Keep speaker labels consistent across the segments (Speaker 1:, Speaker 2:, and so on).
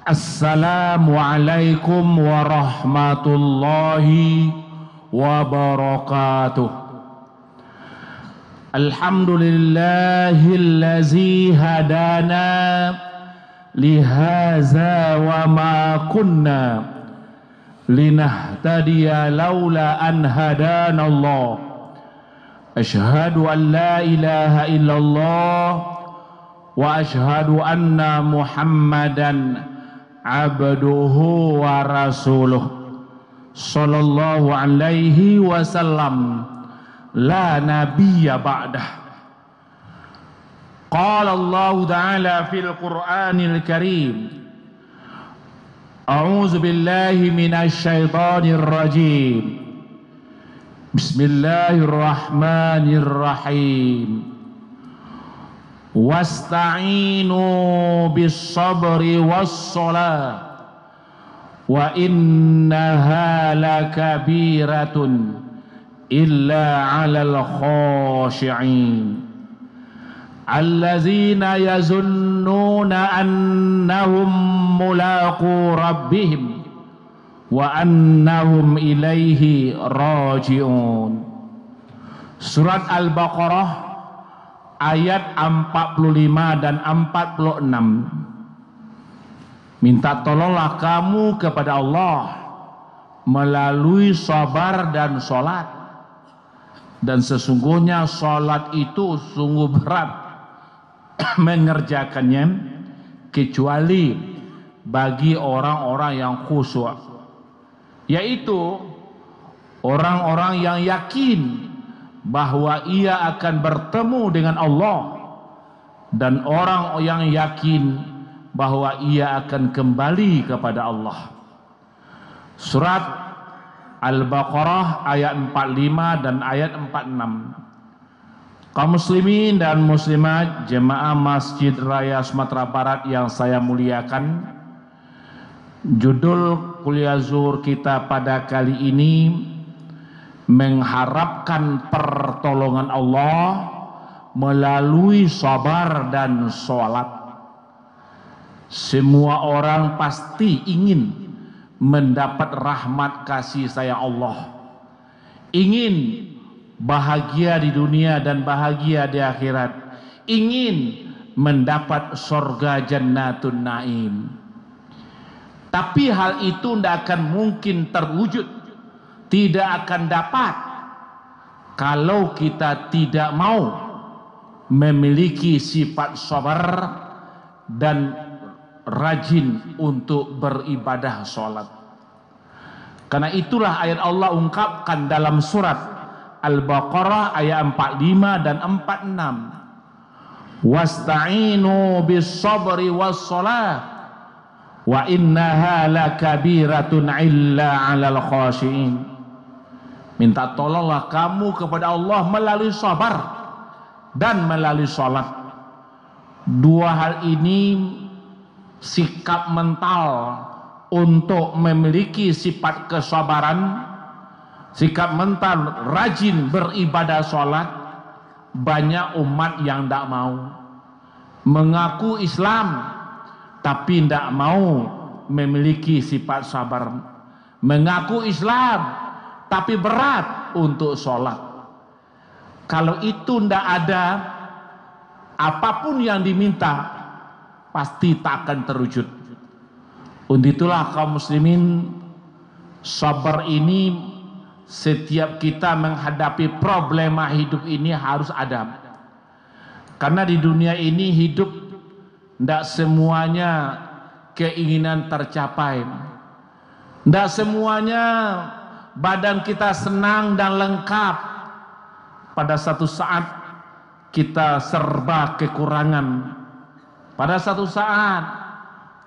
Speaker 1: Assalamualaikum warahmatullahi wabarakatuh. Alhamdulillahillazi hadana lihaza wa ma kunna linahtadiya laula an hadana Allah. Ashhadu an la ilaha illallah wa ashhadu anna Muhammadan abduhu wa rasuluh sallallahu alaihi wasallam la nabiyya ba'dah. Qala Allah ta'ala fil Qur'anil Karim, a'udzu billahi minasy syaithanir rajim. Bismillahirrahmanirrahim. Wasta'inu bis-sabri was-shalah wa innaha lakabiratun illa 'alal khashi'in allazina yazunnuna annahum mulaqu rabbihim wa annahum ilaihi raji'un. Surat Al-Baqarah ayat 45 dan 46. Minta tolonglah kamu kepada Allah melalui sabar dan sholat. Dan sesungguhnya sholat itu sungguh berat mengerjakannya, kecuali bagi orang-orang yang khusyuk, yaitu orang-orang yang yakin bahwa ia akan bertemu dengan Allah, dan orang yang yakin bahwa ia akan kembali kepada Allah. Surat Al-Baqarah ayat 45 dan ayat 46. Kaum muslimin dan muslimat jemaah Masjid Raya Sumatera Barat yang saya muliakan, judul kuliah zuhur kita pada kali ini mengharapkan pertolongan Allah melalui sabar dan sholat. Semua orang pasti ingin mendapat rahmat kasih sayang Allah, ingin bahagia di dunia dan bahagia di akhirat, ingin mendapat surga Jannatun Naim. Tapi hal itu tidak akan mungkin terwujud, tidak akan dapat kalau kita tidak mau memiliki sifat sabar dan rajin untuk beribadah sholat. Karena itulah ayat Allah ungkapkan dalam surat Al-Baqarah ayat 45 dan 46. Wasta'inu bis sabri was shalah wa innaha lakabiratun illa 'alal khashi'in. Minta tolonglah kamu kepada Allah melalui sabar dan melalui sholat. Dua hal ini sikap mental untuk memiliki sifat kesabaran, sikap mental rajin beribadah sholat. Banyak umat yang tidak mau mengaku Islam tapi tidak mau memiliki sifat sabar, mengaku Islam tapi berat untuk sholat. Kalau itu tidak ada, apapun yang diminta pasti tak akan terwujud. Untuk itulah kaum muslimin, sabar ini setiap kita menghadapi problema hidup ini harus ada. Karena di dunia ini hidup tidak semuanya keinginan tercapai, tidak semuanya badan kita senang dan lengkap. Pada satu saat kita serba kekurangan, pada satu saat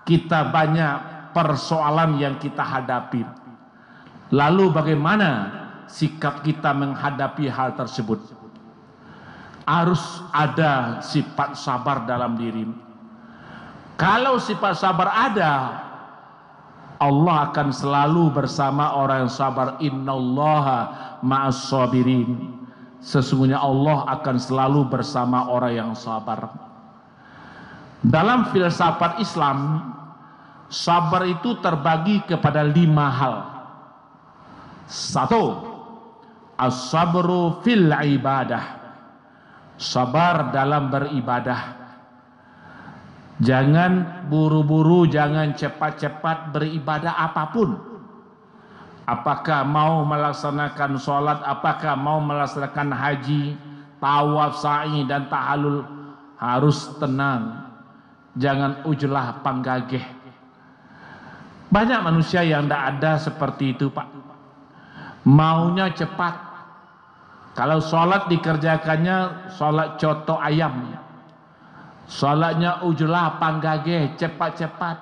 Speaker 1: kita banyak persoalan yang kita hadapi. Lalu bagaimana sikap kita menghadapi hal tersebut? Harus ada sifat sabar dalam diri. Kalau sifat sabar ada, Allah akan selalu bersama orang yang sabar. Innallaha ma'as sabirin. Sesungguhnya Allah akan selalu bersama orang yang sabar. Dalam filsafat Islam, Sabar itu terbagi kepada 5 hal. 1. As-sabru fil ibadah. Sabar dalam beribadah. Jangan buru-buru, jangan cepat-cepat beribadah apapun. Apakah mau melaksanakan sholat, apakah mau melaksanakan haji, tawaf, sa'i dan ta'alul, harus tenang. Jangan ujlah panggageh. Banyak manusia yang tidak ada seperti itu, Pak. Maunya cepat. Kalau sholat dikerjakannya sholat coto ayam. Sholatnya ujlah panggageh, cepat-cepat.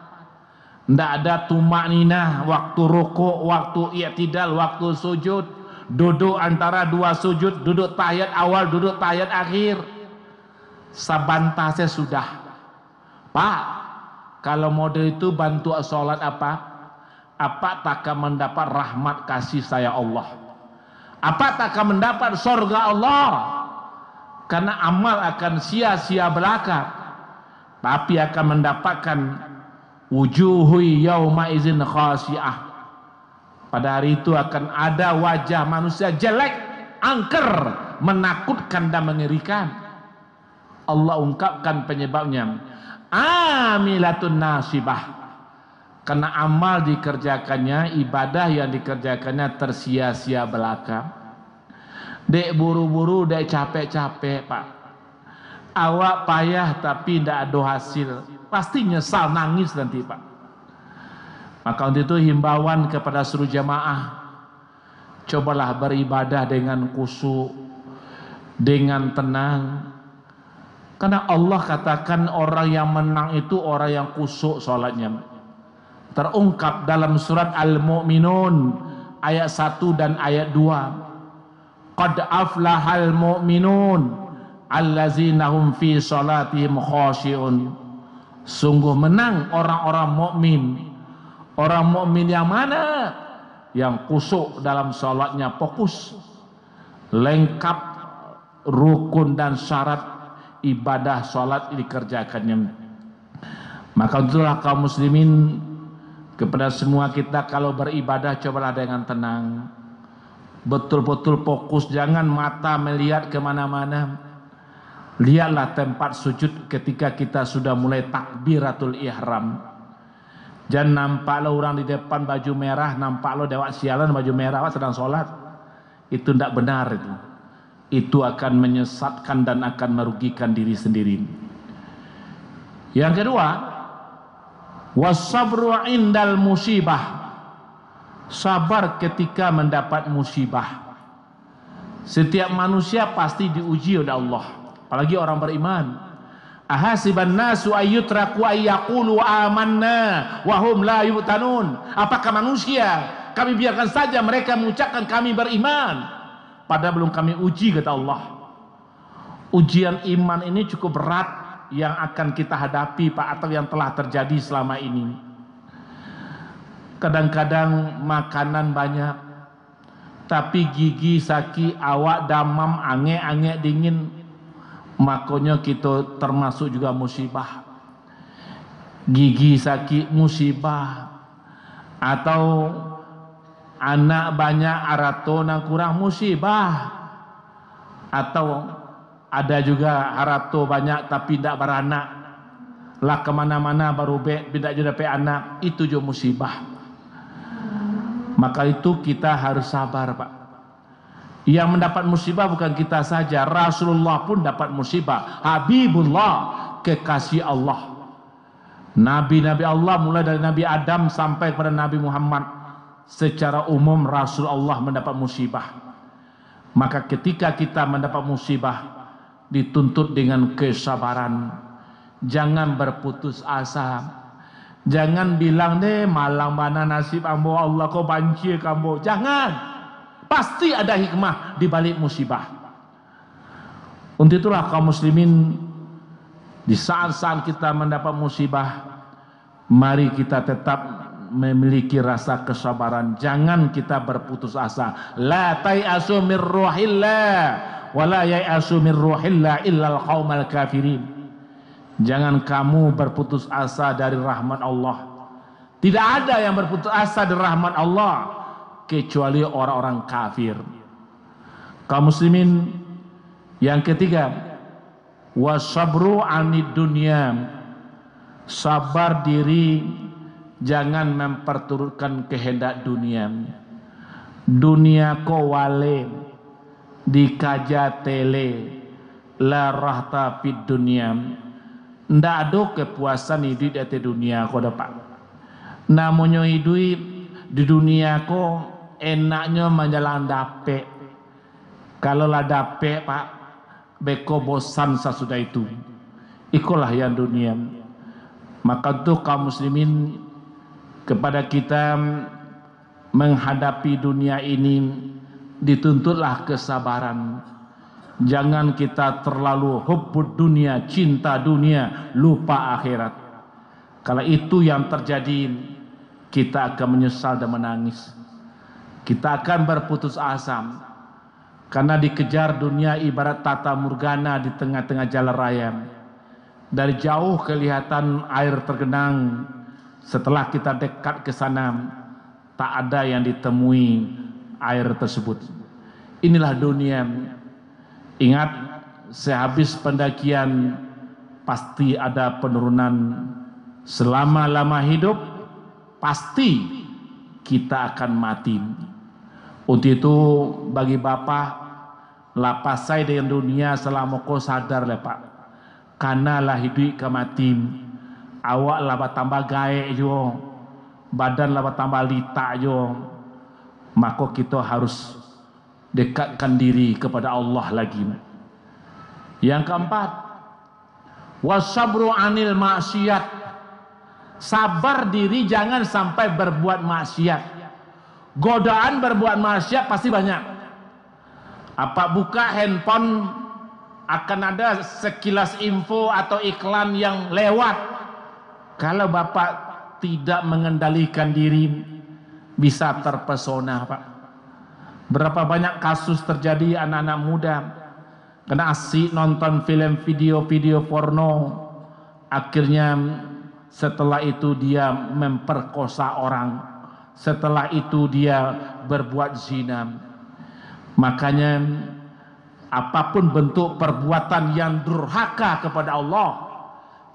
Speaker 1: Tidak ada tumak ninah, waktu rukuk, waktu i'tidal, waktu sujud. Duduk antara 2 sujud, duduk tahiyat awal, duduk tahiyat akhir. Sabantasnya sudah. Pak, kalau model itu bantu sholat apa? Apa tak akan mendapat rahmat kasih saya Allah? Apa tak akan mendapat surga Allah? Karena amal akan sia-sia belaka. Tapi akan mendapatkan wujuhu yauma izin khasi'ah. Pada hari itu akan ada wajah manusia jelek, angker, menakutkan dan mengerikan. Allah ungkapkan penyebabnya. Amilatun nasibah. Karena amal dikerjakannya, ibadah yang dikerjakannya tersia-sia belaka. Dek buru-buru, dek capek-capek, Pak. Awak payah tapi tidak ada hasil. Pasti nyesal, nangis nanti, Pak. Maka untuk itu himbauan kepada seluruh jamaah, cobalah beribadah dengan khusyuk, dengan tenang. Karena Allah katakan orang yang menang itu orang yang khusyuk sholatnya. Terungkap dalam surat Al-Mu'minun ayat 1 dan ayat 2. Qad aflahal mu'minun allazina hum fi salatihim khashi'un. Sungguh menang orang-orang mukmin. Orang mukmin yang mana? Yang khusyuk dalam salatnya, fokus, lengkap rukun dan syarat ibadah salat dikerjakannya. Maka itulah kaum muslimin, kepada semua kita kalau beribadah cobalah dengan tenang, betul-betul fokus, jangan mata melihat kemana-mana. Lihatlah tempat sujud ketika kita sudah mulai takbiratul ihram. Jangan nampak lo orang di depan baju merah, nampak lo dewak sialan baju merah sedang sholat. Itu tidak benar itu. Itu akan menyesatkan dan akan merugikan diri sendiri. Yang kedua, wasabru indal musibah. Sabar ketika mendapat musibah. Setiap manusia pasti diuji oleh Allah, apalagi orang beriman. Ahasiban nasu ayyutraku ayyaqulu amanna wahum la yu'tanun. Apakah manusia kami biarkan saja mereka mengucapkan kami beriman padahal belum kami uji, kata Allah. Ujian iman ini cukup berat yang akan kita hadapi, Pak, atau yang telah terjadi selama ini. Kadang-kadang makanan banyak, tapi gigi sakit, awak damam, ange-ange dingin, makanya kita termasuk juga musibah. Gigi sakit musibah, atau anak banyak aratona kurang musibah, atau ada juga harato banyak tapi tidak beranak, lah kemana-mana baru tidak jadi dapat anak, itu juga musibah. Maka itu kita harus sabar, Pak. Yang mendapat musibah bukan kita saja, Rasulullah pun dapat musibah. Habibullah, kekasih Allah. Nabi-nabi Allah mulai dari Nabi Adam sampai kepada Nabi Muhammad, secara umum Rasulullah mendapat musibah. Maka ketika kita mendapat musibah, dituntut dengan kesabaran. Jangan berputus asa. Jangan bilang deh malang mana nasib ambo, Allah kau banci kambo. Jangan. Pasti ada hikmah di balik musibah. Untuk itulah kaum muslimin, di saat-saat kita mendapat musibah, mari kita tetap memiliki rasa kesabaran. Jangan kita berputus asa. La tai'asu min ruhillah wa la yai'asu min ruhillah illal qaumal kafirin. Jangan kamu berputus asa dari rahmat Allah, Tidak ada yang berputus asa dari rahmat Allah kecuali orang-orang kafir. Kaum muslimin yang ketiga, wasabru anid dunya, sabar diri jangan memperturutkan kehendak dunia. Dunia ko wale dikaja tele la rahta fid dunya. Ndak ada kepuasan hidup di dunia ko dapat. Namanya hidup di dunia ko enaknya menjalan dapet. Kalau lah dapet pak, beko bosan sesudah itu. Ikulah yang dunia. Maka tuh kaum muslimin, kepada kita menghadapi dunia ini dituntutlah kesabaran. Jangan kita terlalu hubbud dunia, cinta dunia, lupa akhirat. Kalau itu yang terjadi, kita akan menyesal dan menangis. Kita akan berputus asa karena dikejar dunia ibarat tata murgana di tengah-tengah jalan raya. Dari jauh kelihatan air tergenang. Setelah kita dekat ke sana, tak ada yang ditemui air tersebut. Inilah dunia. Ingat, sehabis pendakian pasti ada penurunan. Selama-lama hidup pasti kita akan mati. Untuk itu bagi Bapak, lapas saya dengan dunia selama kau sadar lah Pak. Karena lah hidup ke mati. Awak lah tambah gaek jo, badan lah tambah litak jo. Maka kita harus dekatkan diri kepada Allah lagi. Yang keempat, wasabru anil maksiat, sabar diri jangan sampai berbuat maksiat. Godaan berbuat maksiat pasti banyak. Apa buka handphone akan ada sekilas info atau iklan yang lewat. Kalau Bapak tidak mengendalikan diri, bisa terpesona Pak. Berapa banyak kasus terjadi anak-anak muda kena asik nonton film video porno, akhirnya setelah itu dia memperkosa orang, setelah itu dia berbuat zina. Makanya apapun bentuk perbuatan yang durhaka kepada Allah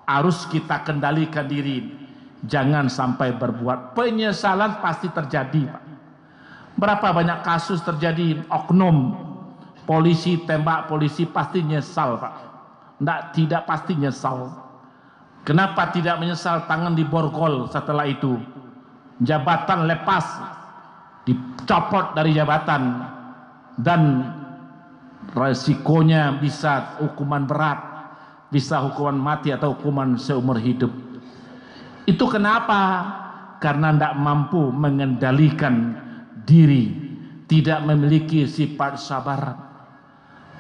Speaker 1: harus kita kendalikan diri. Jangan sampai berbuat. Penyesalan pasti terjadi Pak. Berapa banyak kasus terjadi oknum polisi tembak polisi, pasti nyesal Pak. Tidak pasti nyesal. Kenapa tidak menyesal? Tangan diborgol setelah itu, jabatan lepas, dicopot dari jabatan, dan resikonya bisa hukuman berat, bisa hukuman mati atau hukuman seumur hidup. Itu kenapa? Karena tidak mampu mengendalikan diri, tidak memiliki sifat sabar.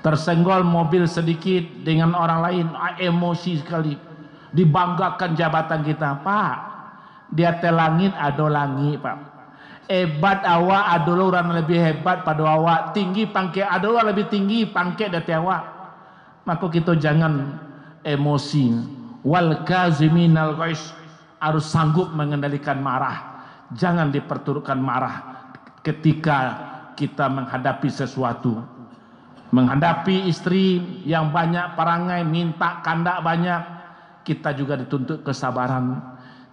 Speaker 1: Tersenggol mobil sedikit dengan orang lain, emosi sekali, dibanggakan jabatan kita. Pak, di atas langit ada langit Pak. Hebat awak ada orang lebih hebat pada awak, tinggi pangkat ada orang lebih tinggi pangkat dari awak. Maka kita jangan emosi. Wal kaziminal ghaiz, harus sanggup mengendalikan marah. Jangan diperturutkan marah ketika kita menghadapi sesuatu. Menghadapi istri yang banyak perangai, minta kandak banyak, kita juga dituntut kesabaran.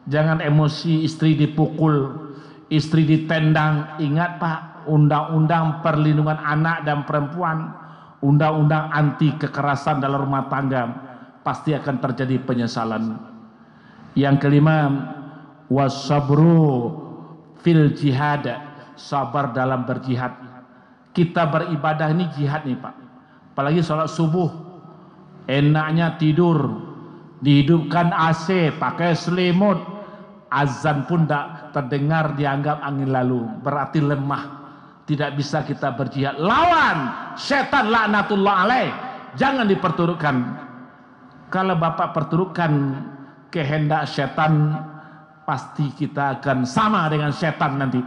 Speaker 1: Jangan emosi, istri dipukul, istri ditendang. Ingat Pak, undang-undang perlindungan anak dan perempuan, undang-undang anti kekerasan dalam rumah tangga, pasti akan terjadi penyesalan. Yang kelima, wasabru fil jihad, sabar dalam berjihad. Kita beribadah ini jihad nih Pak. Apalagi sholat subuh, enaknya tidur, dihidupkan AC, pakai selimut, azan pun tak terdengar, dianggap angin lalu, berarti lemah. Tidak bisa kita berjihad. Lawan setan laknatullah alaih, jangan diperturutkan. Kalau Bapak perturutkan kehendak setan, pasti kita akan sama dengan setan nanti.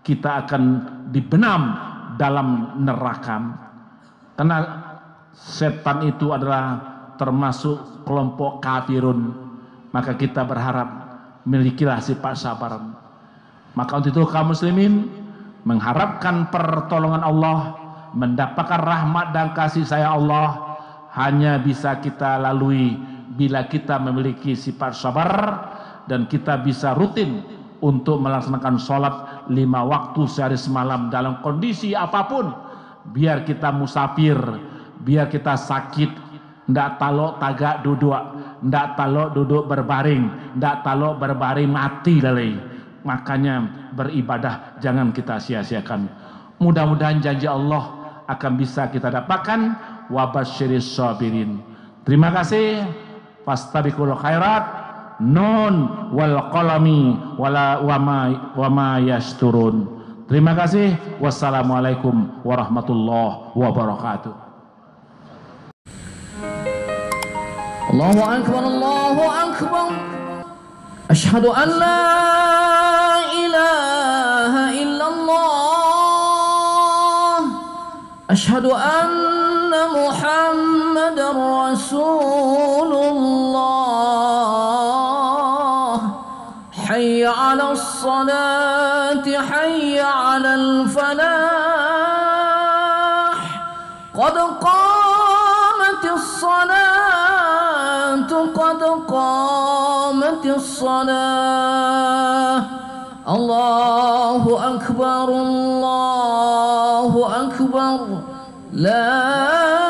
Speaker 1: Kita akan dibenam dalam neraka. Karena setan itu adalah termasuk kelompok kafirun. Maka kita berharap milikilah sifat sabar. Maka untuk itu kaum muslimin mengharapkan pertolongan Allah, mendapatkan rahmat dan kasih sayang Allah hanya bisa kita lalui bila kita memiliki sifat sabar dan kita bisa rutin untuk melaksanakan sholat 5 waktu sehari semalam dalam kondisi apapun. Biar kita musafir, biar kita sakit, ndak talok tagak duduk, ndak talok duduk berbaring, ndak talok berbaring mati lalai. Makanya beribadah jangan kita sia-siakan. Mudah-mudahan janji Allah akan bisa kita dapatkan. Wabasyiris sabirin. Terima kasih. Fastabiqul khairat. Nun wal qalami wama yasturun. Terima kasih. Wassalamualaikum warahmatullahi wabarakatuh.
Speaker 2: Allahu akbar, Allahu akbar. Asyhadu an la ilaha illallah. Asyhadu anna Muhammadar Rasulullah. Hayya 'alas salati, hayya 'alal falah. Qad qamatis salatu, qad qamatis salah. Allahu akbar, Allahu akbar. La